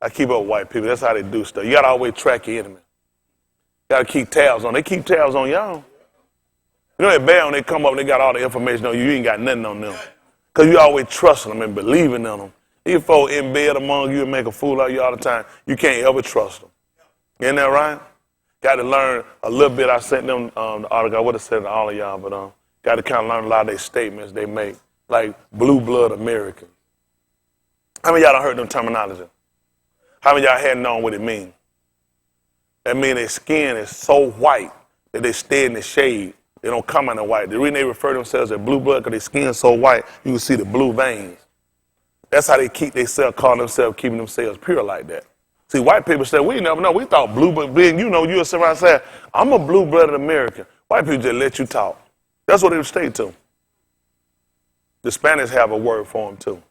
I keep up with white people. That's how they do stuff. You got to always track your enemy. You got to keep tabs on. They keep tabs on y'all. You know, they're bad when they come up and they got all the information on you. You ain't got nothing on them. Because you always trusting them and believing in them. These folks in bed among you and make a fool out of you all the time. You can't ever trust them. Isn't that right? Got to learn a little bit. I sent them the article. I would have said it to all of y'all, but got to kind of learn a lot of their statements they make, like blue blood American. How many of y'all done heard them terminology? How many of y'all hadn't known what it means? That means their skin is so white that they stay in the shade. They don't come in the white. The reason they refer to themselves as blue blood because their skin is so white, you can see the blue veins. That's how they keep themselves, calling themselves, keeping themselves pure like that. See, white people say, we never know. We thought blue blood, you know, you would sit around and say, I'm a blue-blooded American. White people just let you talk. That's what they would stay to. The Spanish have a word for them, too.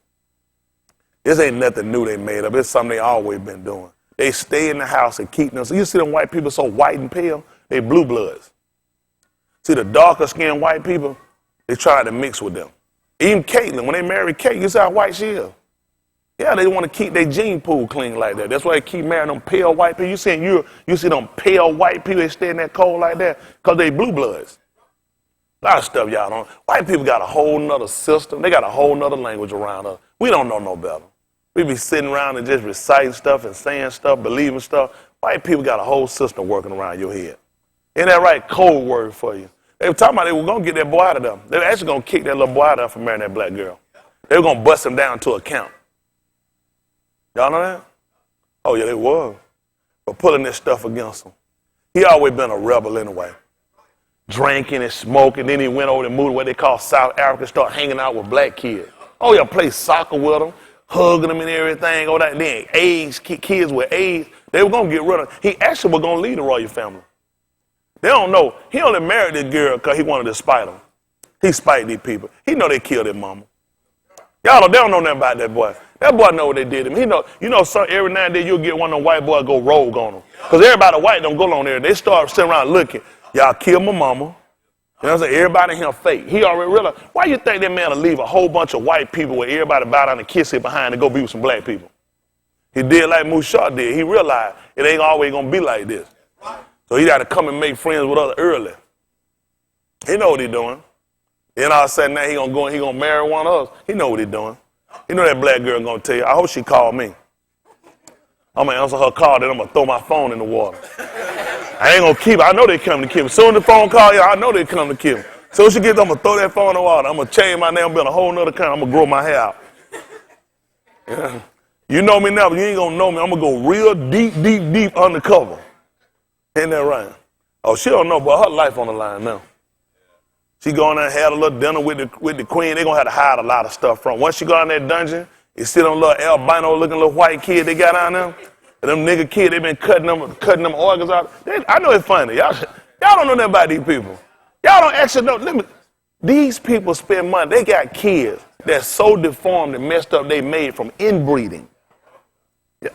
This ain't nothing new they made up. It's something they always been doing. They stay in the house and keep them. So you see them white people so white and pale, they blue bloods. See, the darker skinned white people, they try to mix with them. Even Caitlyn, when they married Kate, you see how white she is. Yeah, they want to keep their gene pool clean like that. That's why they keep marrying them pale white people. You see them pale white people, they stay in that cold like that because they blue bloods. A lot of stuff y'all don't. White people got a whole nother system. They got a whole nother language around us. We don't know no better. We be sitting around and just reciting stuff and saying stuff, believing stuff. White people got a whole system working around your head. Ain't that right? Code word for you. They were talking about they were going to get that boy out of them. They were actually going to kick that little boy out of them for marrying that black girl. They were going to bust him down to account. Y'all know that? Oh, yeah, they were. But pulling this stuff against him. He always been a rebel anyway. Drinking and smoking. Then he went over and moved to what they call South Africa, started hanging out with black kids. Oh, yeah, play soccer with them, hugging them and everything. Oh, that. Then AIDS, kids with AIDS. They were going to get rid of him. He actually was going to lead the royal family. They don't know. He only married this girl because he wanted to spite them. He spite these people. He know they killed their mama. Y'all don't, they don't know nothing about that boy. That boy know what they did to him. He know, every now and then you'll get one of them white boys go rogue on them. Because everybody white don't go on there. They start sitting around looking. Y'all killed my mama. You know what I'm saying? Everybody in here fake. He already realized, why you think that man will leave a whole bunch of white people where everybody bow down and kiss it behind and go be with some black people? He did like Mouchard did. He realized it ain't always going to be like this. So he got to come and make friends with us early. He know what he doing. Then all of a sudden now he gonna marry one of us. He know what he doing. He know that black girl gonna tell you. I hope she called me. I'm gonna answer her call, then I'm gonna throw my phone in the water. I ain't gonna keep it. I know they come to kill me. As soon as the phone call, yeah, I know they come to kill me. As soon as she gets, I'm gonna throw that phone in the water. I'm gonna change my name, build a whole nother kind. I'm gonna grow my hair out. Yeah. You know me now, but you ain't gonna know me. I'm gonna go real deep undercover. Ain't that right? Oh, she don't know, but her life on the line now. She going there and had a little dinner with the queen. They gonna have to hide a lot of stuff from. Once she go in that dungeon, you see them little albino looking little white kid they got down there. And them nigga kid, they been cutting them organs out. I know it's funny. Y'all don't know nothing about these people. Y'all don't actually know. These people spend money. They got kids that's so deformed and messed up they made from inbreeding. Yeah,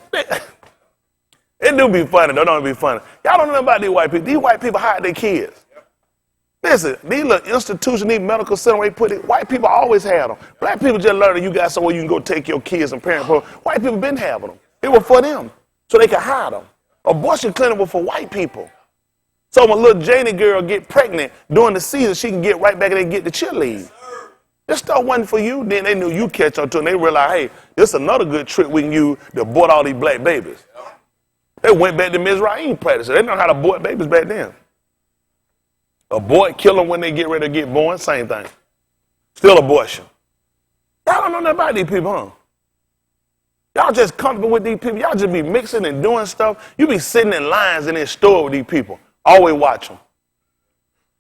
it do be funny, though. Don't be funny. Y'all don't know about these white people. These white people hide their kids. Listen, these little institutions, these medical centers where they put it, white people always had them. Black people just learned that you got somewhere you can go take your kids and parent for. White people been having them. It was for them, so they could hide them. Abortion clinic was for white people. So when little Janie girl get pregnant during the season, she can get right back and get the cheerlead. This stuff wasn't for you. Then they knew you catch on to it, and they realized, hey, this is another good trick we can use to abort all these black babies. They went back to Mizraim practice. They know how to abort babies back then. Abort, kill them when they get ready to get born, same thing. Still abortion. Y'all don't know nothing about these people, huh? Y'all just comfortable with these people. Y'all just be mixing and doing stuff. You be sitting in lines in this store with these people. Always watch them.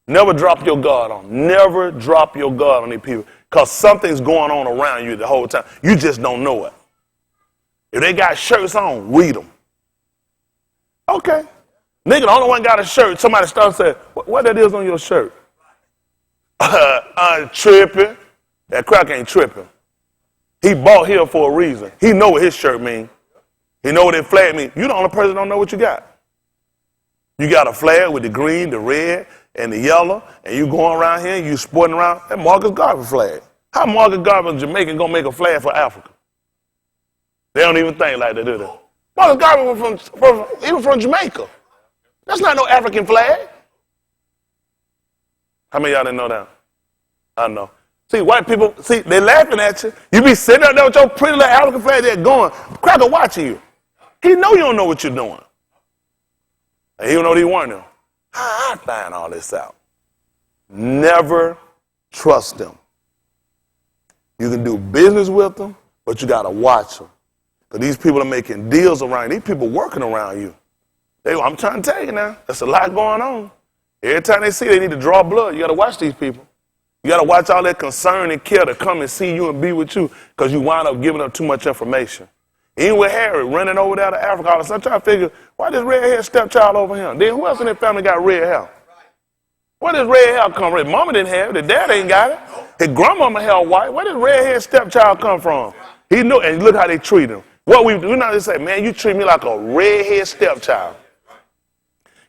Never drop your guard on them. Never drop your guard on these people. Because something's going on around you the whole time. You just don't know it. If they got shirts on, read them. Okay. Nigga, the only one got a shirt. Somebody started saying, what that is on your shirt? Tripping. That crack ain't tripping. He bought here for a reason. He know what his shirt mean. He know what that flag mean. You the only person that don't know what you got. You got a flag with the green, the red, and the yellow, and you going around here, you sporting around. That Marcus Garvey flag. How Marcus Garvey and Jamaican gonna make a flag for Africa? They don't even think like that, do they? Marcus Garvey was even from Jamaica. That's not no African flag. How many of y'all didn't know that? I know. See, white people, they laughing at you. You be sitting out there with your pretty little African flag there going, Cracker watching you. He know you don't know what you're doing. And he don't know what he want to know. How I find all this out? Never trust them. You can do business with them, but you got to watch them. Because these people are making deals around you. These people working around you. I'm trying to tell you now, there's a lot going on. Every time they see they need to draw blood, you got to watch these people. You got to watch all that concern and care to come and see you and be with you because you wind up giving up too much information. Even with Harry running over there to Africa, all of a sudden, I'm trying to figure, why this red-haired stepchild over here? Then who else in that family got red hair? Where does red hair come from? His mama didn't have it. His dad ain't got it. His grandmama hair white. Where does red-haired stepchild come from? He knew, and look how they treat him. What we do now is say, man, you treat me like a red-haired stepchild.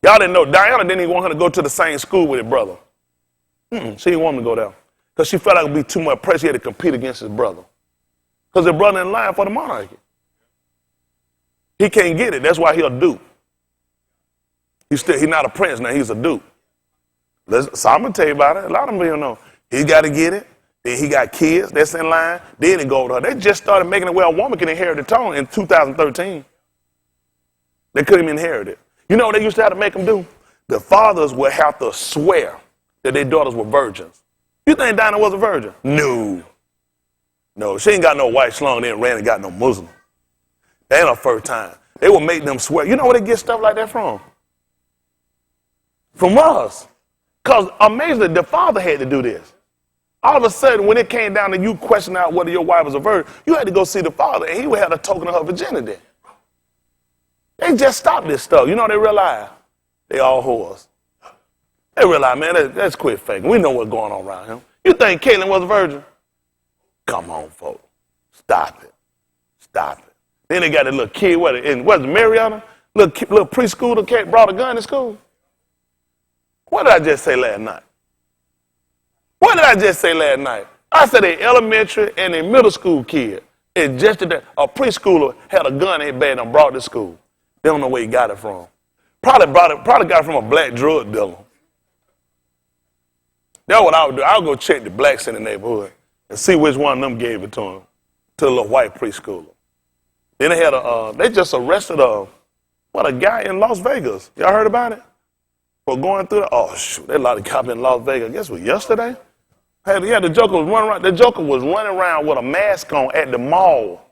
Y'all didn't know, Diana didn't even want her to go to the same school with her brother. She didn't want him to go there. Because she felt like it would be too much pressure. He had to compete against his brother. Because his brother in line for the monarchy. He can't get it. That's why he'll duke. He's not a prince now. He's a duke. So I'm going to tell you about it. A lot of them don't know. He got to get it. Then he got kids that's in line. Then he go over to her. They just started making it where a woman can inherit the throne in 2013. They couldn't even inherit it. You know what they used to have to make them do? The fathers would have to swear that their daughters were virgins. You think Dinah was a virgin? No, she ain't got no white slung, then ran and got no Muslim. That ain't her first time. They would make them swear. You know where they get stuff like that from? From us. Because amazingly, the father had to do this. All of a sudden, when it came down to you questioning out whether your wife was a virgin, you had to go see the father, and he would have a token of her virginity. They just stopped this stuff. You know they realize? They all whores. They realize, man, let's quit faking. We know what's going on around here. You think Caitlyn was a virgin? Come on, folks. Stop it. Then they got a little kid, what's it, Mariana? Little preschooler kid brought a gun to school. What did I just say last night? I said an elementary and a middle school kid. It just a preschooler had a gun in his bed and brought it to school. They don't know where he got it from. Probably got it from a black drug dealer. That's what I would do. I would go check the blacks in the neighborhood and see which one of them gave it to him, to the little white preschooler. Then they had they just arrested a guy in Las Vegas. Y'all heard about it? For going through there's a lot of cops in Las Vegas. I guess it was yesterday. The Joker was running around. The Joker was running around with a mask on at the mall.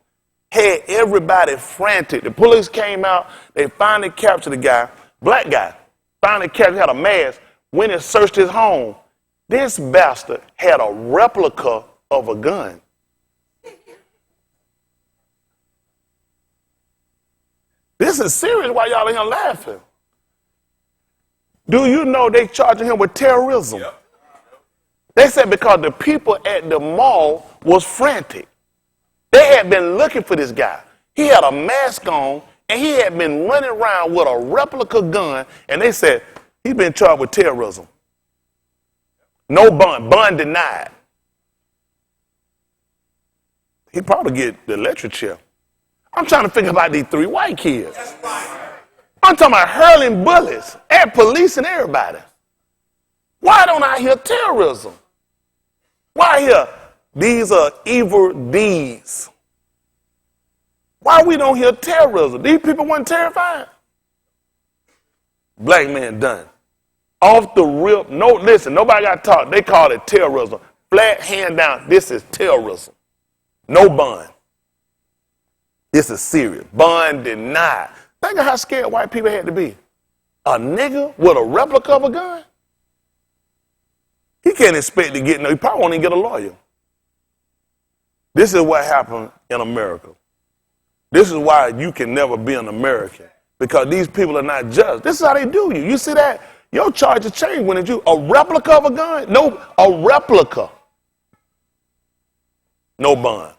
Had everybody frantic. The police came out. They finally captured the guy, black guy. Finally captured, had a mask. Went and searched his home. This bastard had a replica of a gun. This is serious. Why y'all in here laughing? Do you know they charging him with terrorism? Yep. They said because the people at the mall was frantic. They had been looking for this guy. He had a mask on, and he had been running around with a replica gun, and they said he's been charged with terrorism. No bond. Bond denied. He probably get the electric chair. I'm trying to figure about these three white kids. I'm talking about hurling bullets at police and everybody. Why don't I hear terrorism? Why I hear these are evil deeds? Why we don't hear terrorism? These people weren't terrified. Black man done. Off the rip. No, listen, nobody got taught. They call it terrorism. Flat hand down. This is terrorism. No bond. This is serious. Bond denied. Think of how scared white people had to be. A nigga with a replica of a gun? He can't expect to get, he probably won't even get a lawyer. This is what happened in America. This is why you can never be an American. Because these people are not just. This is how they do you. You see that? Your charges change when it's you. A replica of a gun? No, a replica. No bond.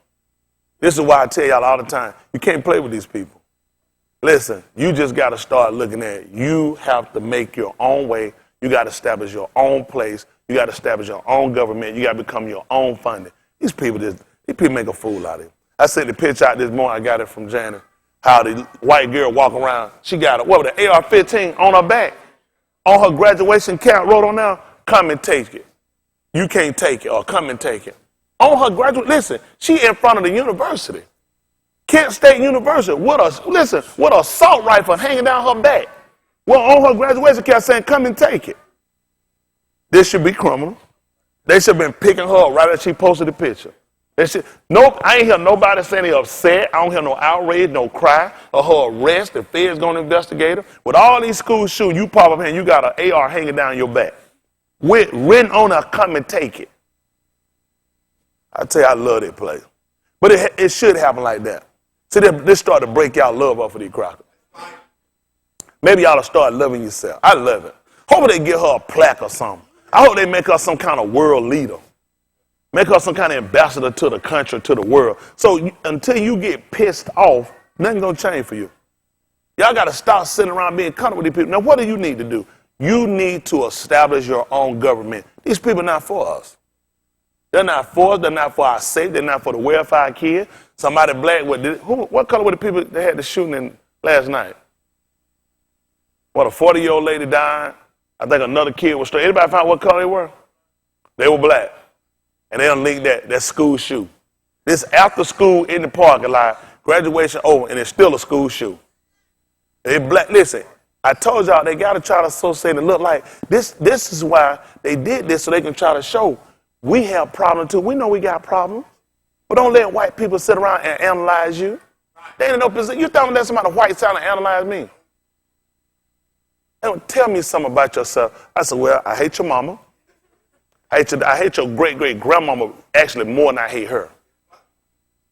This is why I tell y'all all the time, you can't play with these people. Listen, you just got to start looking at it. You have to make your own way. You got to establish your own place. You got to establish your own government. You got to become your own funding. These people make a fool out of you. I sent the picture out this morning. I got it from Janet. how the white girl walk around. She got an AR-15 on her back. On her graduation cap, wrote on there, come and take it. You can't take it, or come and take it. On her listen, she in front of the university. Kent State University, with a assault rifle hanging down her back. Well, on her graduation cap saying, come and take it. This should be criminal. They should have been picking her up right as she posted the picture. Nope, I ain't hear nobody saying they upset. I don't hear no outrage, no cry, or her arrest. The Fed's going to investigate her. With all these school shootings, you pop up here and you got an AR hanging down your back. Written on her, come and take it. I tell you, I love that place. But it should happen like that. See, this start to break y'all love off of these crackers. Maybe y'all will start loving yourself. I love it. Hope they give her a plaque or something. I hope they make her some kind of world leader. Make her some kind of ambassador to the country, to the world. So until you get pissed off, nothing's going to change for you. Y'all got to stop sitting around being comfortable with these people. Now, what do you need to do? You need to establish your own government. These people are not for us. They're not for us. They're not for our safety. They're not for the welfare of our kids. Somebody black, what color were the people that had the shooting in last night? What, a 40-year-old lady died? I think another kid was straight. Anybody find what color they were? They were black. And they don't link that school shoe. This after school in the parking lot, graduation over, and it's still a school shoe. They black. Listen, I told y'all they got to try to associate and look like this. This is why they did this, so they can try to show we have problems too. We know we got problems, but don't let white people sit around and analyze you. They ain't in no position. You tell me that somebody white trying to analyze me. They don't tell me something about yourself. I said, well, I hate your mama. I hate your great-great-grandmama actually more than I hate her.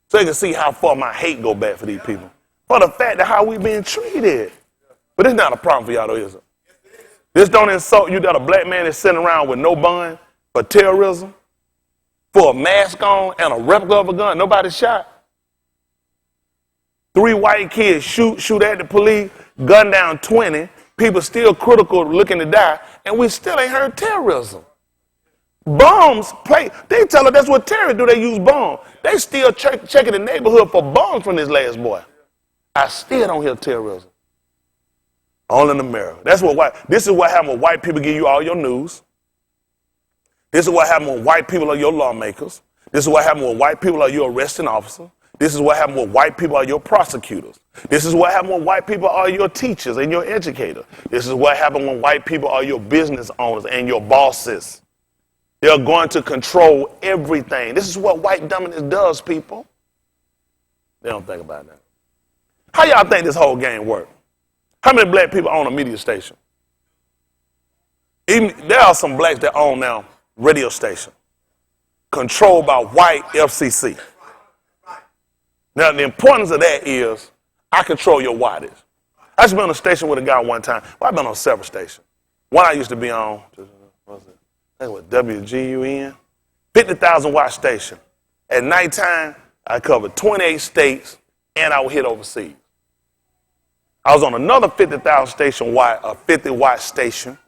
So you can see how far my hate go back for these people. For the fact of how we being treated. But it's not a problem for y'all though, is it? This don't insult you that a black man is sitting around with no bond for terrorism, for a mask on and a replica of a gun. Nobody shot. 3 white kids shoot at the police, gun down 20. People still critical looking to die, and we still ain't heard terrorism. Bombs play. They tell us that's what terrorists do. They use bombs. They still checking the neighborhood for bombs from this last boy. I still don't hear terrorism. Only in America. This is what happens when white people give you all your news. This is what happens when white people are your lawmakers. This is what happens when white people are your arresting officer. This is what happens when white people are your prosecutors. This is what happens when white people are your teachers and your educators. This is what happens when white people are your business owners and your bosses. They're going to control everything. This is what white dominance does, people. They don't think about that. How y'all think this whole game works? How many black people own a media station? There are some blacks that own now radio station controlled by white FCC. Now, the importance of that is I control your wattage. I used to be on a station with a guy one time. Well, I've been on several stations. One I used to be on, I think it was WGUN, 50,000 watt station. At nighttime, I covered 28 states and I would hit overseas. I was on another 50,000 station watt, a 50 watt station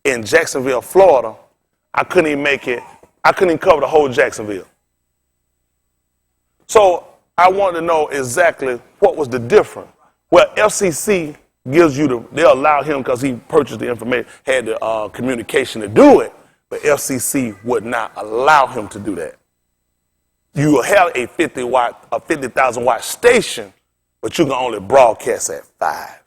in Jacksonville, Florida. I couldn't even make it. I couldn't even cover the whole Jacksonville. So I wanted to know exactly what was the difference. Well, FCC gives you they'll allow him because he purchased the information, had the communication to do it, but FCC would not allow him to do that. You will have a 50,000 watt station, but you can only broadcast at 5.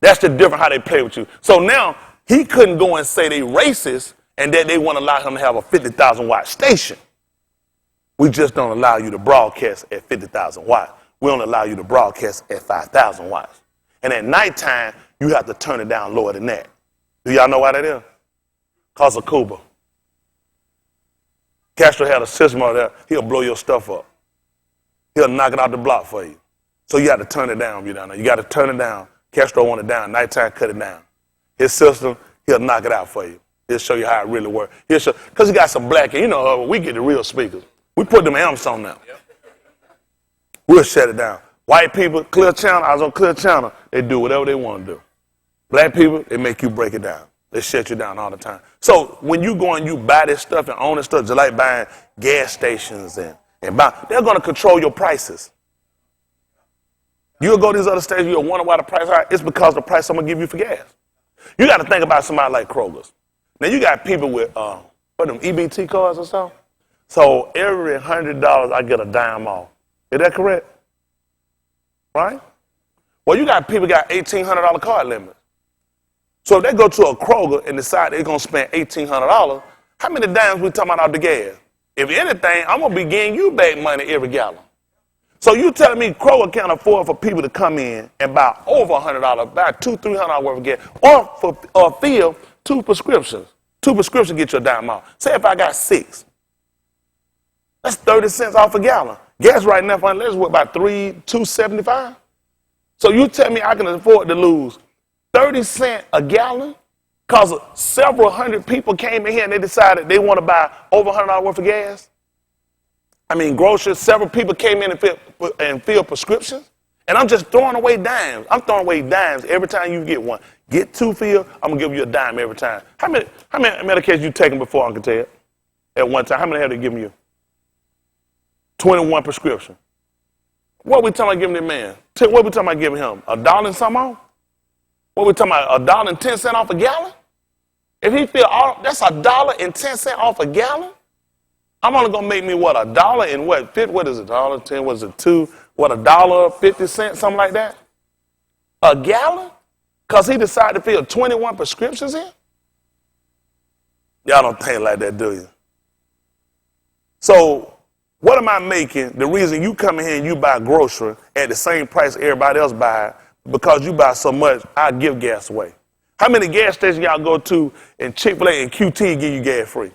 That's the difference how they play with you. So now he couldn't go and say they racist and that they want to allow him to have a 50,000 watt station. We just don't allow you to broadcast at 50,000 watts. We only allow you to broadcast at 5,000 watts. And at nighttime, you have to turn it down lower than that. Do y'all know why that is? Because of Cuba. Castro had a system out there, he'll blow your stuff up. He'll knock it out the block for you. So you got to turn it down, you down there. You got to turn it down. Castro want it down. Nighttime, cut it down. His system, he'll knock it out for you. He'll show you how it really works. Because he got some black, you know, we get the real speakers. We put them amps on now. We'll shut it down. White people, Clear Channel, I was on Clear Channel, they do whatever they want to do. Black people, they make you break it down. They shut you down all the time. So when you go and you buy this stuff and own this stuff, just like buying gas stations and buy, they're going to control your prices. You'll go to these other states, you'll wonder why the price high. It's because the price I'm going to give you for gas. You got to think about somebody like Kroger's. Now, you got people with, what them, EBT cards or something? So every $100, I get a dime off. Is that correct? Right? Well, you got people got $1,800 card limits. So if they go to a Kroger and decide they're going to spend $1,800, how many dimes we talking about out the gas? If anything, I'm going to be getting you back money every gallon. So you telling me Kroger can't afford for people to come in and buy over $100, buy $200-$300 worth of gas, or fill 2 prescriptions. 2 prescriptions get you a dime off. Say if I got 6, that's 30 cents off a gallon. Gas right now, for unless what about $2.75? So you tell me I can afford to lose 30 cents a gallon because several hundred people came in here and they decided they want to buy over $100 worth of gas? I mean, groceries, several people came in and filled prescriptions, and I'm just throwing away dimes. I'm throwing away dimes every time you get one. Get 2 filled, I'm going to give you a dime every time. How many medications you taken before, Uncle Ted? At one time, how many have they given you? 21 prescriptions. What we talking about giving that man? What we talking about giving him? $1 and something off? What we talking about, $1.10 off a gallon? If he feel all, that's $1.10 off a gallon? I'm only gonna make me what, $1 and what? What is it? $1.10? What is it? 2? What, $1.50? Something like that? A gallon? Cause he decided to fill 21 prescriptions in? Y'all don't think like that, do you? So what am I making? The reason you come in here and you buy grocery at the same price everybody else buy, because you buy so much, I give gas away. How many gas stations y'all go to and Chick-fil-A and QT give you gas free?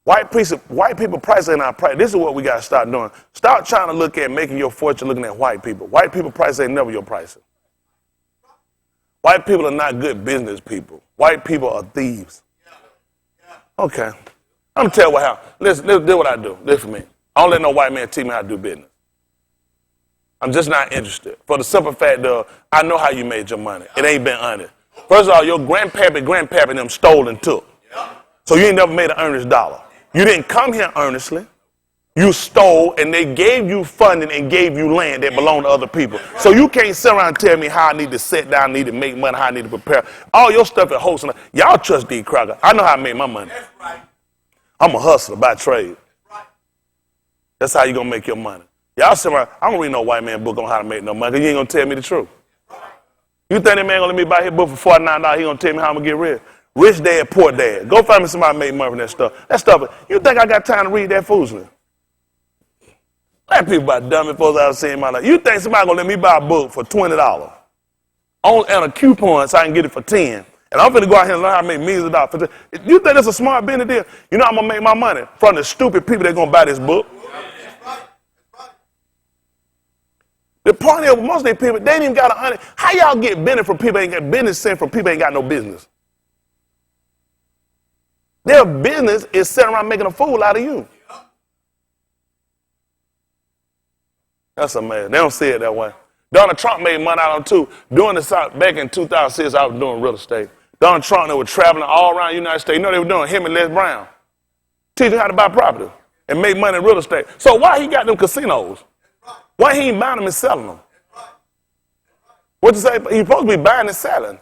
White people price ain't our price. This is what we got to start doing. Start trying to look at making your fortune looking at white people. White people price ain't never your price. White people are not good business people. White people are thieves. Okay. I'm going to tell you what happened. Listen, do what I do. Listen for me. I don't let no white man teach me how to do business. I'm just not interested. For the simple fact that I know how you made your money. It ain't been honest. First of all, your grandpappy them stole and took. So you ain't never made an earnest dollar. You didn't come here earnestly. You stole, and they gave you funding and gave you land that belonged to other people. So you can't sit around and tell me how I need to sit down, need to make money, how I need to prepare. All your stuff at hosting. Y'all trust D. Crocker. I know how I make my money. I'm a hustler by trade. That's how you going to make your money. Y'all sit around, I don't read no white man book on how to make no money, because you ain't going to tell me the truth. You think that man going to let me buy his book for $49, he going to tell me how I'm going to get rich? Rich dad, poor dad. Go find me somebody make money from that stuff. That stuff, you think I got time to read that foolishness? That people about dumb folks I've seen in my life. You think somebody going to let me buy a book for $20 and a coupon so I can get it for $10? And I'm going to go out here and learn how to make millions of dollars. You think that's a smart business deal? You know I'm going to make my money from the stupid people that are going to buy this book. The point is, most of these people, they ain't even got a how y'all get business from people ain't got business sent from people ain't got no business? Their business is sitting around making a fool out of you. That's amazing. They don't see it that way. Donald Trump made money out of them too. During the South, back in 2006, I was doing real estate. Donald Trump, they were traveling all around the United States. You know what they were doing? Him and Les Brown. Teaching how to buy property and make money in real estate. So why he got them casinos? Why he ain't buying them and selling them? What you say? He's supposed to be buying and selling.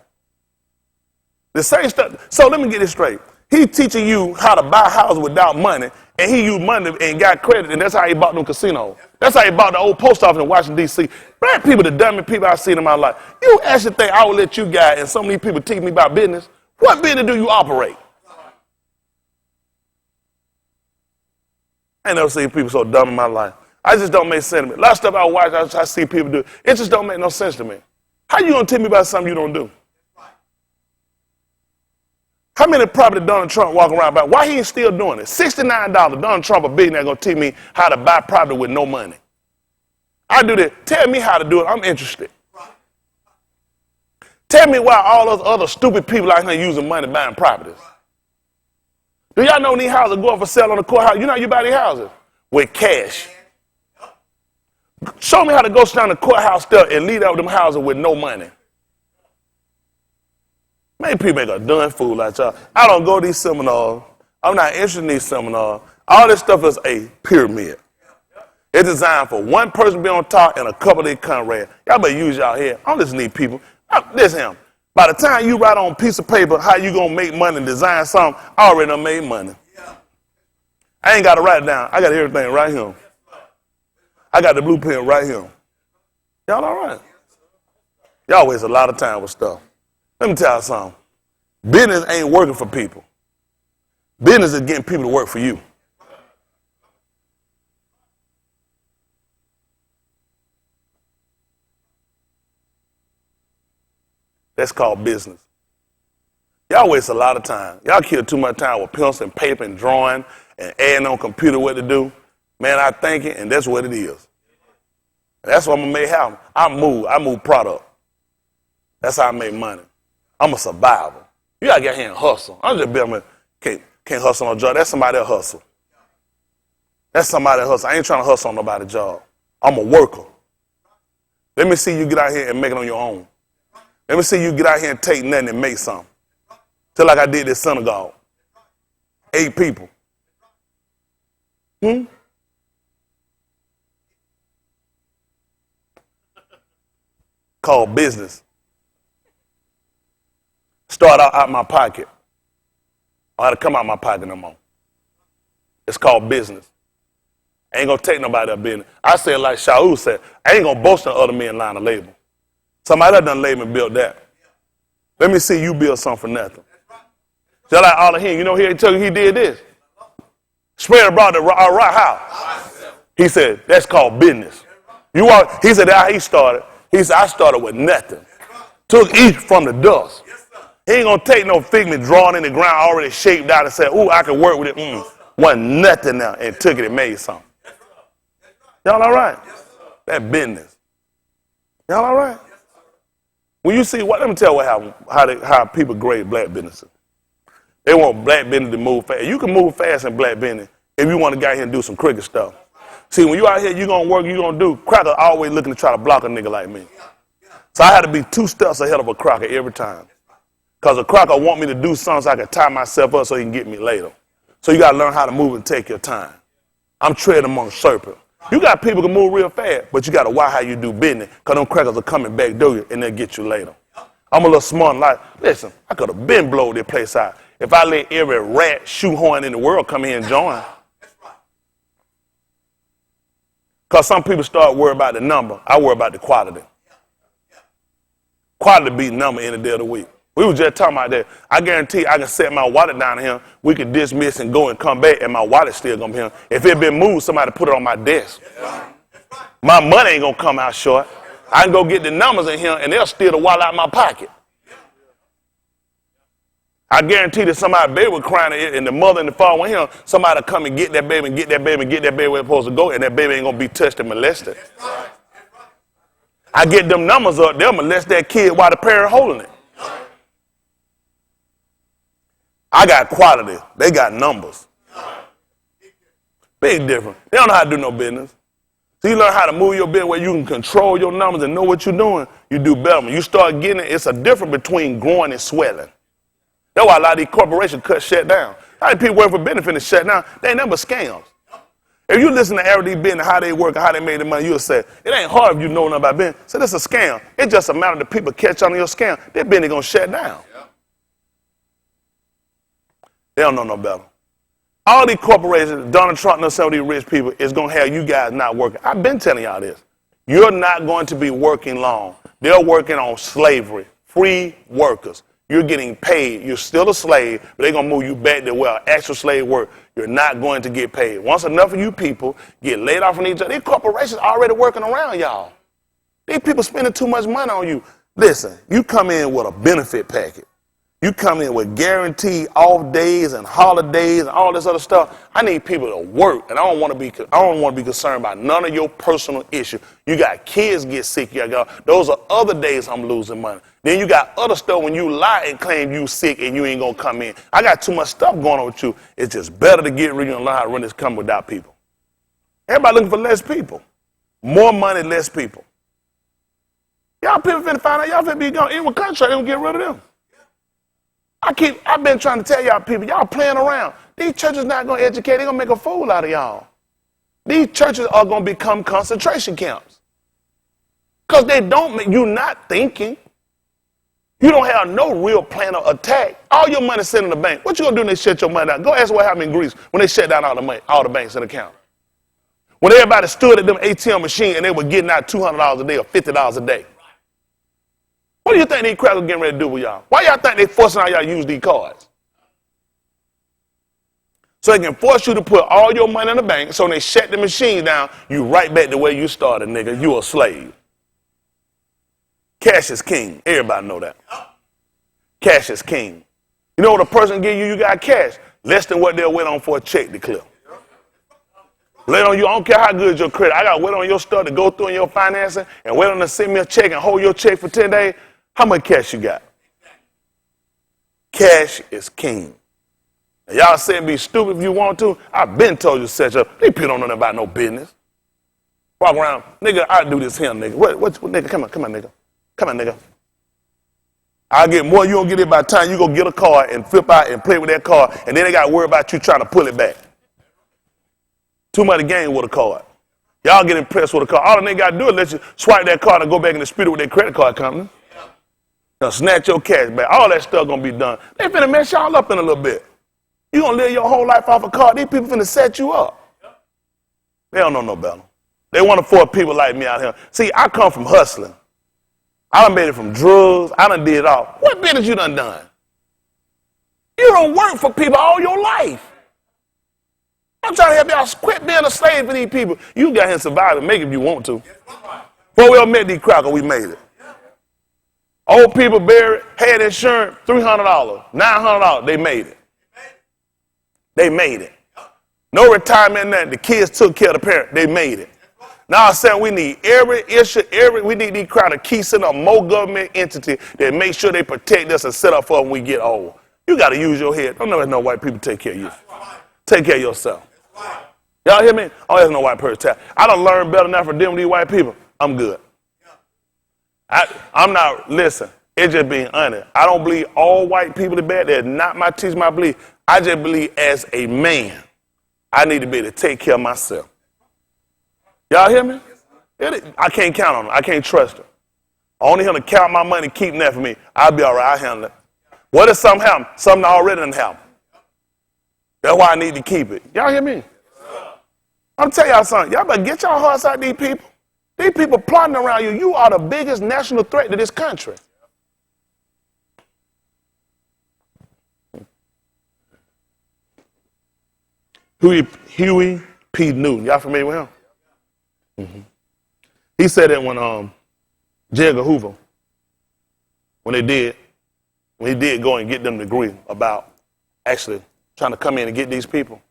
The same stuff. So let me get this straight. He teaching you how to buy houses without money, and he used money and got credit, and that's how he bought them casinos. That's how he bought the old post office in Washington, D.C. Black people, the dumbest people I've seen in my life. You actually think I would let you guys and some of these people teach me about business? What business do you operate? I ain't never seen people so dumb in my life. I just don't make sense to me. A lot of stuff I watch, I see people do. It just don't make no sense to me. How you going to tell me about something you don't do? How many property Donald Trump walking around about? Why he ain't still doing it? $69. Donald Trump, a billionaire, going to teach me how to buy property with no money. I do that. Tell me how to do it. I'm interested. Tell me why all those other stupid people out here using money buying properties. Do y'all know these houses go up for sale on the courthouse? You know how you buy these houses? With cash. Show me how to go down the courthouse stuff and lead out them houses with no money. Man, people make a dumb fool like y'all. I don't go to these seminars. I'm not interested in these seminars. All this stuff is a pyramid. It's designed for one person to be on top and a couple of their comrades. Y'all better use y'all head. I don't listen to these people. Listen to him. By the time you write on a piece of paper how you going to make money and design something, I already done made money. I ain't got to write it down. I got everything right here. I got the blueprint right here. Y'all all right? Y'all waste a lot of time with stuff. Let me tell you something. Business ain't working for people. Business is getting people to work for you. That's called business. Y'all waste a lot of time. Y'all kill too much time with pencil and paper and drawing and adding on computer what to do. Man, I think it, and that's what it is. That's what I'm going to make happen. I move product. That's how I make money. I'm a survivor. You got to get here and hustle. I'm just building, can't hustle on a job. That's somebody else hustle. That's somebody else hustle. I ain't trying to hustle on nobody's job. I'm a worker. Let me see you get out here and make it on your own. Let me see you get out here and take nothing and make something. Just like I did this synagogue. 8 people. Called business. Start out my pocket. I had to come out my pocket no more. It's called business. I ain't gonna take nobody up business. I said like Shaul said, I ain't gonna boast on other men's line of labor. Somebody else done labor and built that. Let me see you build something for nothing. Just like all of him, you know, he tell you he did this. Spread abroad the right house. He said, that's called business. He said, that's how he started. He said, I started with nothing. Took each from the dust. He ain't gonna take no figment drawn in the ground already shaped out and say, ooh, I can work with it. Wasn't nothing now, and took it and made something. Y'all all right? That business. Y'all all right? When you see let me tell you what happened, how people grade black businesses. They want black business to move fast. You can move fast in black business if you want to get here and do some cricket stuff. See, when you out here, you gonna work, you gonna do. Cracker always looking to try to block a nigga like me. So I had to be 2 steps ahead of a cracker every time. Because a cracker want me to do something so I can tie myself up so he can get me later. So you gotta learn how to move and take your time. I'm treading among serpents. You got people who can move real fast, but you gotta watch how you do business, because them crackers are coming back door you and they'll get you later. I'm a little smart like, listen, I could have been blowed this place out if I let every rat shoehorn in the world come here and join. Because some people start worrying about the number. I worry about the quality. Quality beat number any day of the week. We were just talking about that. I guarantee I can set my wallet down here. We could dismiss and go and come back, and my wallet's still going to be here. If it been moved, somebody put it on my desk. My money ain't going to come out short. I can go get the numbers in here, and they'll steal the wallet out of my pocket. I guarantee that somebody's baby was crying, and the mother and the father went here, somebody will come and get that baby and get that baby and get that baby where it's supposed to go, and that baby ain't going to be touched and molested. I get them numbers up, they'll molest that kid while the parent holding it. I got quality. They got numbers. Big difference. They don't know how to do no business. So you learn how to move your business where you can control your numbers and know what you're doing, you do better. When you start getting it, it's a difference between growing and swelling. That's why a lot of these corporations shut down. How many people working for benefit and shut down? They ain't nothing but scams. If you listen to everyday business, how they work and how they made the money, you'll say, it ain't hard if you know nothing about business. So this is a scam. It's just a matter of the people catch on to your scam. Their business going to shut down. They don't know no better. All these corporations, Donald Trump and some of these rich people, is going to have you guys not working. I've been telling y'all this. You're not going to be working long. They're working on slavery, free workers. You're getting paid. You're still a slave, but they're going to move you back to actual slave work. You're not going to get paid. Once enough of you people get laid off from each other, these corporations are already working around y'all. These people spending too much money on you. Listen, you come in with a benefit package. You come in with guaranteed off days and holidays and all this other stuff. I need people to work, and I don't want to be concerned about none of your personal issues. You got kids get sick. Those are other days I'm losing money. Then you got other stuff when you lie and claim you sick and you ain't gonna come in. I got too much stuff going on with you. It's just better to get rid of you and learn how to run this company without people. Everybody looking for less people, more money, less people. Y'all people finna find out y'all finna be going in with contract. They gonna get rid of them. I've been trying to tell y'all people, y'all playing around. These churches not going to educate. They're going to make a fool out of y'all. These churches are going to become concentration camps. Because they don't make you not thinking. You don't have no real plan of attack. All your money sitting in the bank. What you going to do when they shut your money down? Go ask what happened in Greece when they shut down all the banks in the account. When everybody stood at them ATM machine and they were getting out $200 a day or $50 a day. What do you think these crackers getting ready to do with y'all? Why y'all think they forcing all y'all to use these cards? So they can force you to put all your money in the bank, so when they shut the machine down, you right back to where you started, nigga. You a slave. Cash is king. Everybody know that. Cash is king. You know what a person give you, you got cash. Less than what they'll wait on for a check to clear. Wait on you, I don't care how good your credit. I got to wait on your stuff to go through in your financing and wait on to send me a check and hold your check for 10 days. How much cash you got? Cash is king. Now, y'all say be stupid if you want to. I've been told you to set up. These people don't know nothing about no business. Walk around, nigga, I do this here, nigga. What, nigga, come on, nigga. Come on, nigga. I'll get more, you don't get it by the time you go get a card and flip out and play with that card, and then they got to worry about you trying to pull it back. Too much game with a card. Y'all get impressed with a card. All the nigga got to do is let you swipe that card and go back in the spirit with their credit card company. Now snatch your cash back. All that stuff going to be done. They finna mess y'all up in a little bit. You going to live your whole life off a card. These people finna set you up. They don't know no better. They want to afford people like me out here. See, I come from hustling. I done made it from drugs. I done did it all. What business you done? You don't work for people all your life. I'm trying to help y'all quit being a slave for these people. You got here to survive and make it if you want to. Before we all met these crackers, we made it. Old people buried, had insurance, $300, $900, they made it. They made it. No retirement, nothing. The kids took care of the parents, they made it. Now I'm saying we need we need these crowd to keep setting up more government entity that make sure they protect us and set up for when we get old. You got to use your head. Don't let no white people take care of you. Take care of yourself. Y'all hear me? Oh, there's no white person. I done learned better now from dealing with these white people. I'm good. I'm not, listen, it's just being honest. I don't believe all white people are bad. That's not my teaching, my belief. I just believe as a man, I need to be able to take care of myself. Y'all hear me? I can't count on them. I can't trust them. I only him to count my money, keep that for me. I'll be all right. I'll handle it. What if something happens? Something already done happened. That's why I need to keep it. Y'all hear me? I'm telling y'all something. Y'all better get y'all hearts out of these people. These people plotting around you. You are the biggest national threat to this country. Huey P. Newton. Y'all familiar with him? Mm-hmm. He said that when J. Edgar Hoover, when he did go and get them to agree about actually trying to come in and get these people.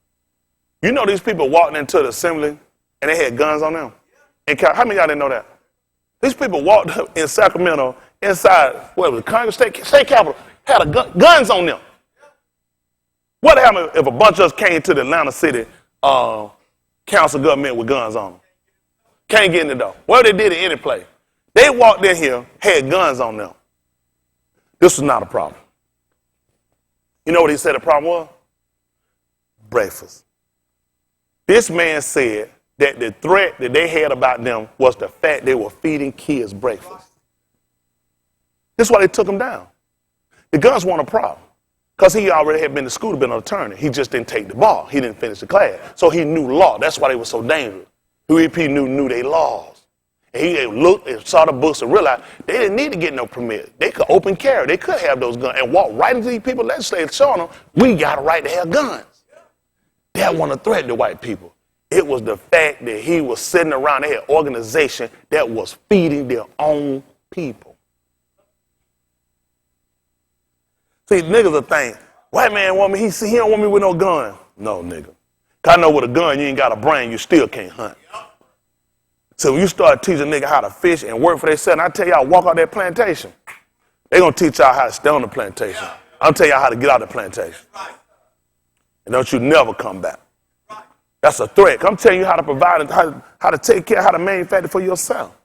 You know these people walked into the assembly and they had guns on them? And how many of y'all didn't know that? These people walked up in Sacramento inside, what was it, Congress, state capitol, had guns on them. What happened if a bunch of us came to the Atlanta City council government with guns on them? Can't get in the door. Well, they did it any place. They walked in here, had guns on them. This was not a problem. You know what he said the problem was? Breakfast. This man said that the threat that they had about them was the fact they were feeding kids breakfast. That's why they took him down. The guns weren't a problem because he already had been to school to be an attorney. He just didn't take the bar. He didn't finish the class. So he knew law. That's why they were so dangerous. Huey P. knew their laws. And he looked and saw the books and realized they didn't need to get no permit. They could open carry. They could have those guns and walk right into these people legislators showing them we got a right to have guns. That wasn't a threat to white people. It was the fact that he was sitting around, they had an organization that was feeding their own people. See, niggas are thinking, white man want me, he don't want me with no gun. No, nigga. Cause I know with a gun, you ain't got a brain, you still can't hunt. So when you start teaching nigga how to fish and work for themselves, I tell y'all, walk out that plantation. They gonna teach y'all how to stay on the plantation. I'll tell y'all how to get out the plantation. And don't you never come back. That's a threat. I'm telling you how to provide and how to take care, how to manufacture for yourself.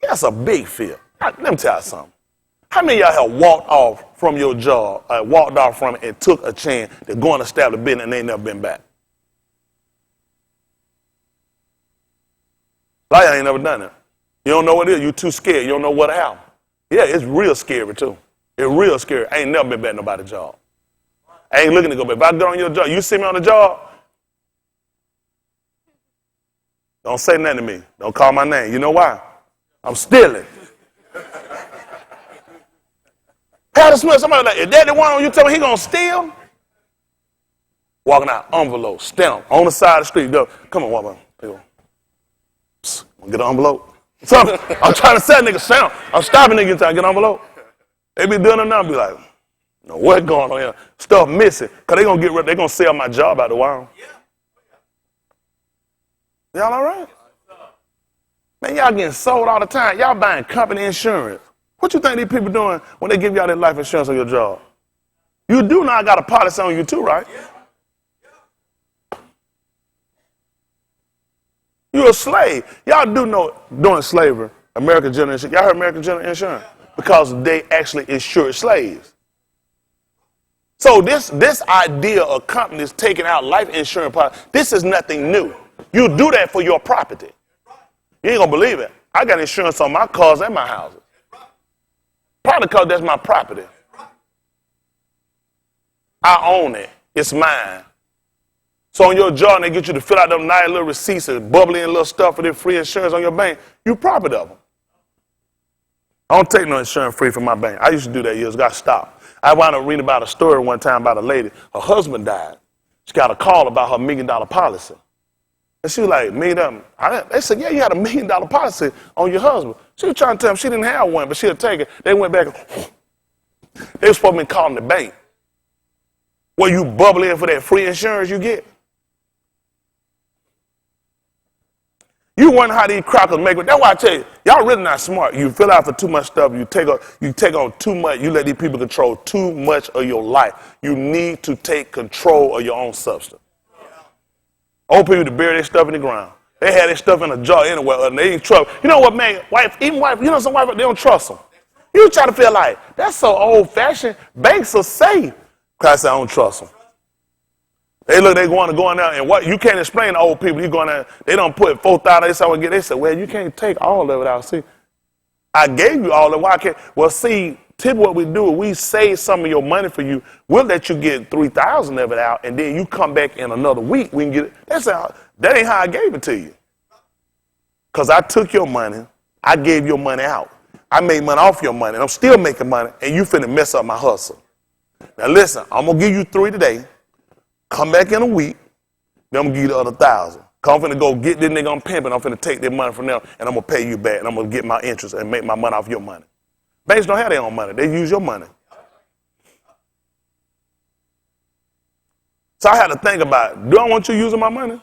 That's a big fear. Let me tell you something. How many of y'all have walked off from your job, walked off from it and took a chance to go and establish a business and they ain't never been back? A lot of y'all ain't never done it. You don't know what it is. You too scared. You don't know what happened. Yeah, it's real scary too. It's real scary. I ain't never been back at nobody's job. I ain't looking to go back. If I go on your job, you see me on the job, don't say nothing to me. Don't call my name. You know why? I'm stealing. Patty Smith, somebody like, is that the one you tell me he gonna steal? Walking out, envelope, stamp, on the side of the street. Go, come on, walk on. Get an envelope. So I'm trying to set nigga stamp. I'm stopping niggas trying to get an envelope. They be doing it now, be like, no, what going on here? Stuff missing. Cause they gonna sell my job out the while. Y'all all right? Man, y'all getting sold all the time. Y'all buying company insurance. What you think these people doing when they give y'all their life insurance on your job? You do now got a policy on you too, right? You're a slave. Y'all do know during slavery, American General Insurance. Y'all heard American General Insurance? Because they actually insured slaves. So this idea of companies taking out life insurance policy, this is nothing new. You do that for your property. You ain't gonna believe it. I got insurance on my cars and my houses. Probably because that's my property. I own it. It's mine. So on your job, they get you to fill out them nice little receipts and bubbly and little stuff for their free insurance on your bank. You profit of them. I don't take no insurance free from my bank. I used to do that years ago. I stopped. I wound up reading about a story one time about a lady. Her husband died. She got a call about her $1 million policy. And she was like, they said, yeah, you had a $1 million policy on your husband. She was trying to tell them she didn't have one, but she'll take it. They went back. They were supposed to be calling the bank. Well, you bubble in for that free insurance you get. You wonder how these crackers make it. That's why I tell you, y'all really not smart. You fill out for too much stuff. You take on too much. You let these people control too much of your life. You need to take control of your own substance. Old people to bury their stuff in the ground. They had their stuff in a jar anywhere, and they ain't trust. You know what, man? You know some wife, they don't trust them. You try to feel like, that's so old-fashioned. Banks are safe. Because I don't trust them. They want to go in there, and what you can't explain to old people. You going there, they don't put 4,000. They say, they said, well, you can't take all of it out. See, I gave you all of it. Why can't? Well, see, typically what we do is we save some of your money for you. We'll let you get 3,000 of it out, and then you come back in another week. We can get it. That ain't how I gave it to you. Because I took your money. I gave your money out. I made money off your money, and I'm still making money, and you finna mess up my hustle. Now listen, I'm going to give you 3 today. Come back in a week, then I'm going to give you the other 1,000. Because I'm finna go get this nigga on pimping. I'm finna take their money from them, and I'm going to pay you back, and I'm going to get my interest and make my money off your money. Banks don't have their own money. They use your money. So I had to think about, do I want you using my money?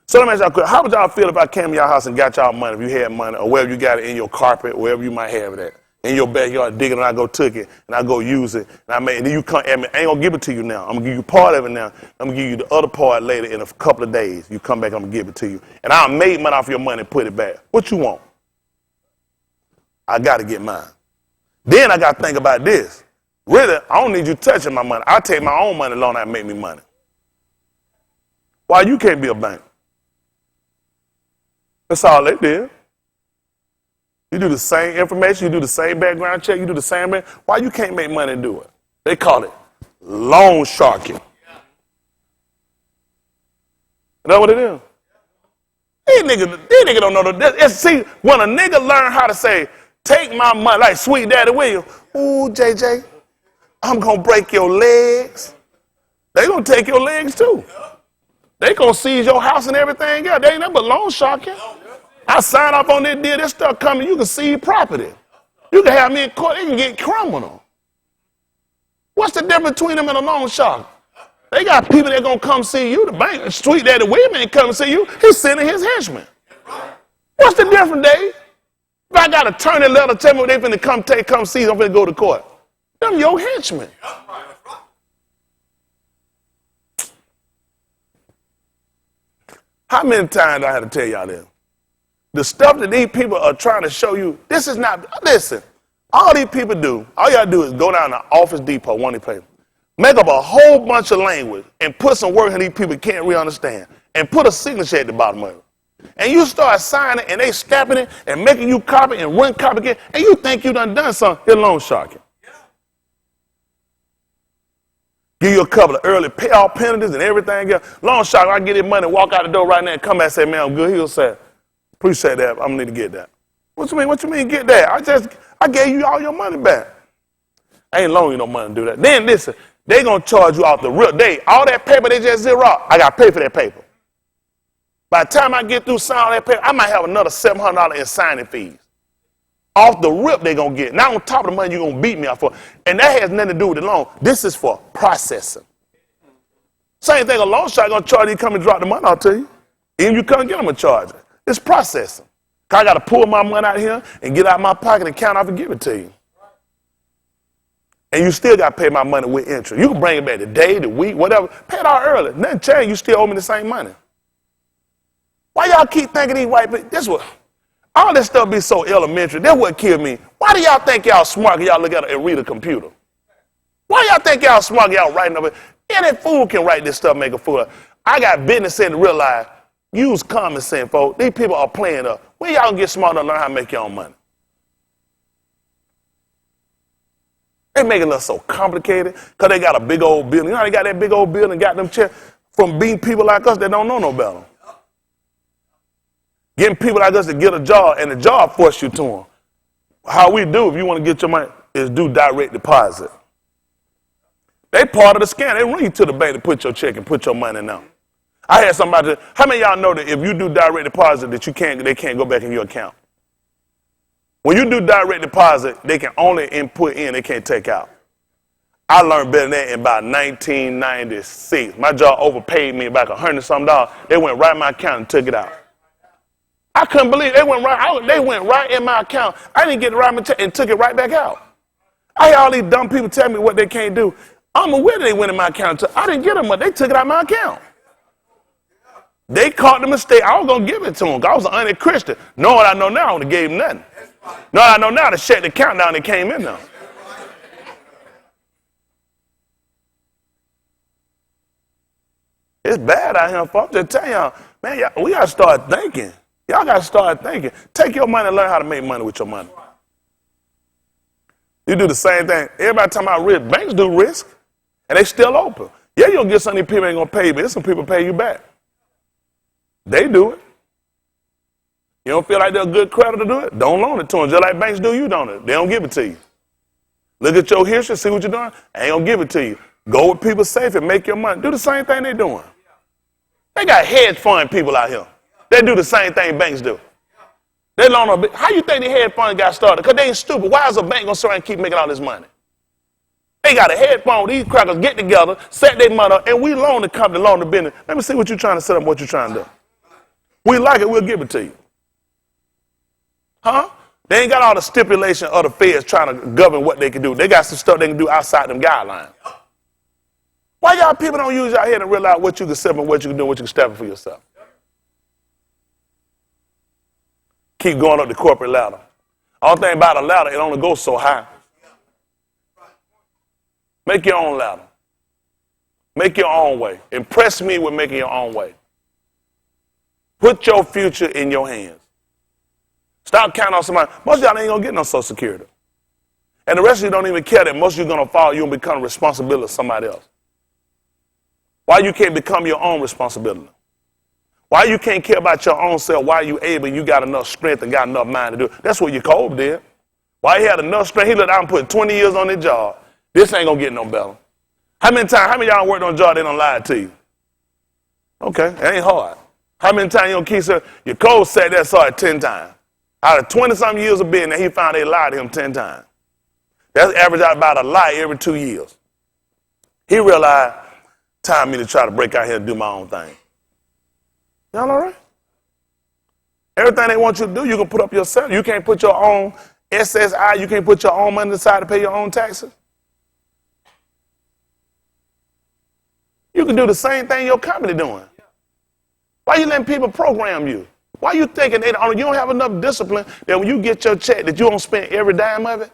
So let me ask y'all a question. How would y'all feel if I came to your house and got y'all money, if you had money, or wherever you got it in your carpet, wherever you might have it at? In your backyard, digging, and I go took it, and I go use it, and then you come at me. I ain't gonna give it to you now. I'm gonna give you part of it now. I'm gonna give you the other part later in a couple of days. You come back, I'm gonna give it to you. And I'll make money off your money and put it back. What you want? I gotta get mine. Then I gotta think about this. Really, I don't need you touching my money. I take my own money alone and make me money. Why you can't be a bank? That's all they did. You do the same information, you do the same background check, you do the same. Why you can't make money and do it? They call it loan sharking. You know what it is? These niggas don't know the. See, when a nigga learn how to say, take my money, like Sweet Daddy Williams, ooh, JJ, I'm gonna break your legs. They gonna take your legs too. They gonna seize your house and everything else. They ain't nothing but loan sharking. I sign off on this deal, this stuff coming, you can seize property. You can have me in court, they can get criminal. What's the difference between them and a loan shark? They got people that gonna come see you. The bank, Sweet Daddy Williams ain't coming to see you. He's sending his henchmen. What's the difference, Dave? If I got a attorney letter tell me what they finna come see, I'm finna go to court. Them your henchmen. How many times I had to tell y'all this? The stuff that these people are trying to show you, this is not, listen, all these people do, all y'all do is go down to Office Depot, one of these places, make up a whole bunch of language and put some words in these people can't really understand and put a signature at the bottom of it. And you start signing and they stamping it and making you copy and run copy again, and you think you done something, you're loan sharking. Give you a couple of early payoff penalties and everything else. Loan shark, I get his money, walk out the door right now and come back and say, man, I'm good. He'll say, appreciate that, I'm gonna need to get that. What you mean get that? I gave you all your money back. I ain't loaning you no money to do that. Then listen, they gonna charge you off the real day. All that paper they just zero, I gotta pay for that paper. By the time I get through signing that paper, I might have another $700 in signing fees. Off the rip they gonna get. Now on top of the money you're gonna beat me off for. And that has nothing to do with the loan. This is for processing. Same thing, a loan shark gonna charge you, come and drop the money out to you. Even you come get them a charge. It's processing. Cause I gotta pull my money out here and get out of my pocket and count off and give it to you. And you still gotta pay my money with interest. You can bring it back the day, the week, whatever. Pay it out early. Nothing changed, you still owe me the same money. Why y'all keep thinking these white people? This what all this stuff be so elementary. That's what killed me. Why do y'all think y'all smart? Y'all look at it and read a computer. Why y'all think y'all smart? Y'all writing up it. Any fool can write this stuff, make a fool. I got business sense to realize. Use common sense, folks. These people are playing up. When y'all gonna get smart enough to learn how to make your own money? They making us so complicated because they got a big old building. You know how they got that big old building, got them chairs from being people like us that don't know no better. Getting people like us to get a job, and the job force you to them. How we do, if you want to get your money, is do direct deposit. They part of the scam. They run you to the bank to put your check and put your money in there. I had somebody, how many of y'all know that if you do direct deposit that they can't go back in your account? When you do direct deposit, they can only input in, they can't take out. I learned better than that in about 1996. My job overpaid me about $100-something. They went right in my account and took it out. I couldn't believe it. They went right in my account. I didn't get it right and took it right back out. I had all these dumb people tell me what they can't do. I'm aware they went in my account. I didn't get them, but they took it out of my account. They caught the mistake. I was going to give it to them because I was an honest Christian. Knowing what I know now, I would have gave them nothing. Knowing I know now, to shut the account down, they came in now. It's bad out here, folks. Just tell y'all, man, we got to start thinking. Y'all got to start thinking. Take your money and learn how to make money with your money. You do the same thing. Everybody talking about risk. Banks do risk, and they still open. Yeah, you'll get some of these people ain't going to pay you, but there's some people pay you back. They do it. You don't feel like they're a good creditor to do it? Don't loan it to them. Just like banks do, you don't it. They don't give it to you. Look at your history, see what you're doing. They ain't going to give it to you. Go with people safe and make your money. Do the same thing they're doing. They got hedge fund people out here. They do the same thing banks do. They loan a bit. How you think the hedge fund got started? Because they ain't stupid. Why is a bank going to start and keep making all this money? They got a hedge fund. These crackers get together, set their money up, and we loan the company, loan the business. Let me see what you're trying to set up, what you're trying to do. We like it, we'll give it to you. Huh? They ain't got all the stipulation of the feds trying to govern what they can do. They got some stuff they can do outside them guidelines. Why y'all people don't use y'all head and realize what you can sell and what you can do and what you can step for yourself? Keep going up the corporate ladder. All thing about a ladder, it only goes so high. Make your own ladder. Make your own way. Impress me with making your own way. Put your future in your hands. Stop counting on somebody. Most of y'all ain't going to get no Social Security. And the rest of you don't even care that most of you going to fall, you and become responsibility of somebody else. Why you can't become your own responsibility? Why you can't care about your own self? Why you able, you got enough strength and got enough mind to do it? That's what Jacob did. Why he had enough strength, he let out and put 20 years on his job. This ain't going to get no better. How many of y'all worked on a job they don't lie to you? Okay, it ain't hard. How many times you don't keep saying, your code said that saw it 10 times. Out of 20-something years of being there, he found they lied to him 10 times. That's average out about a lie every 2 years. He realized, time me to try to break out here and do my own thing. Y'all all right? Everything they want you to do, you can put up yourself. You can't put your own SSI, you can't put your own money aside to pay your own taxes. You can do the same thing your company doing. Why you letting people program you? Why you thinking you don't have enough discipline that when you get your check that you don't spend every dime of it?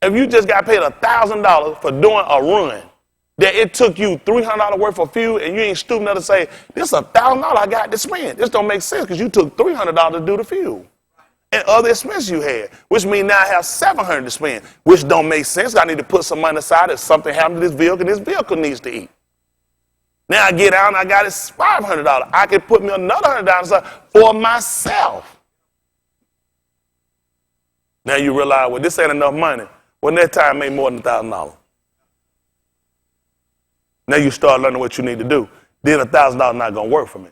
If you just got paid $1,000 for doing a run, that it took you $300 worth of fuel and you ain't stupid enough to say, this is $1,000 I got to spend. This don't make sense because you took $300 to do the fuel. And other expenses you had, which means now I have $700 to spend, which don't make sense. I need to put some money aside if something happened to this vehicle needs to eat. Now I get out and I got it $500. I can put me another $100 aside for myself. Now you realize, well, this ain't enough money. Well, next time make more than $1,000. Now you start learning what you need to do. Then $1,000 not gonna work for me.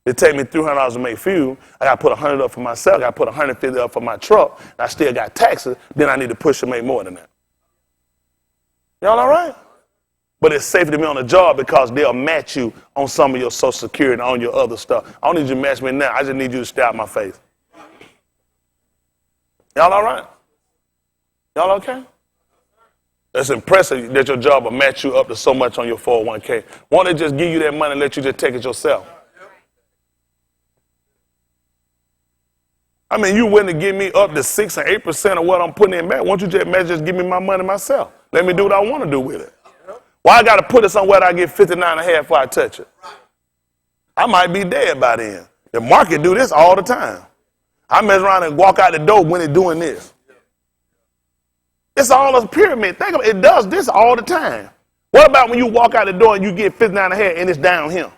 It take me $300 to make fuel. I got to put $100 up for myself. I got to put $150 up for my truck. And I still got taxes. Then I need to push to make more than that. Y'all all right? But it's safer to be on the job because they'll match you on some of your Social Security and on your other stuff. I don't need you to match me now. I just need you to stay out my face. Y'all all right? Y'all okay? It's impressive that your job will match you up to so much on your 401k. Why don't they just give you that money and let you just take it yourself? I mean, you willing to give me up to 6 or 8% of what I'm putting in back. Why don't you just give me my money myself? Let me do what I want to do with it. Why I got to put it somewhere that I get 59.5 before I touch it? I might be dead by then. The market do this all the time. I mess around and walk out the door when it's doing this. It's all a pyramid. Think of it. It does this all the time. What about when you walk out the door and you get 59.5 and it's down here?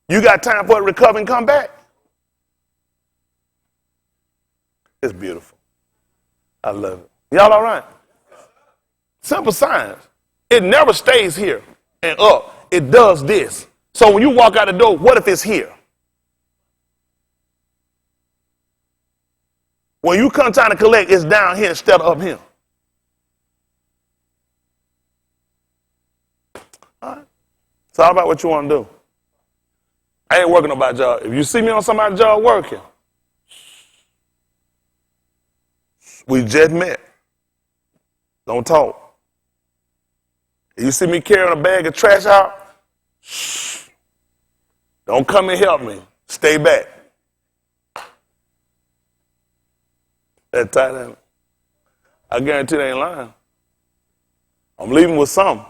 You got time for it to recover and come back? It's beautiful. I love it. Y'all all right? Simple science. It never stays here and up. It does this. So when you walk out the door, what if it's here? When you come trying to collect, it's down here instead of up here. All right. It's all about what you want to do. I ain't working on my job. If you see me on somebody's job working, we just met. Don't talk. If you see me carrying a bag of trash out, don't come and help me. Stay back. That tight end. I guarantee they ain't lying. I'm leaving with something.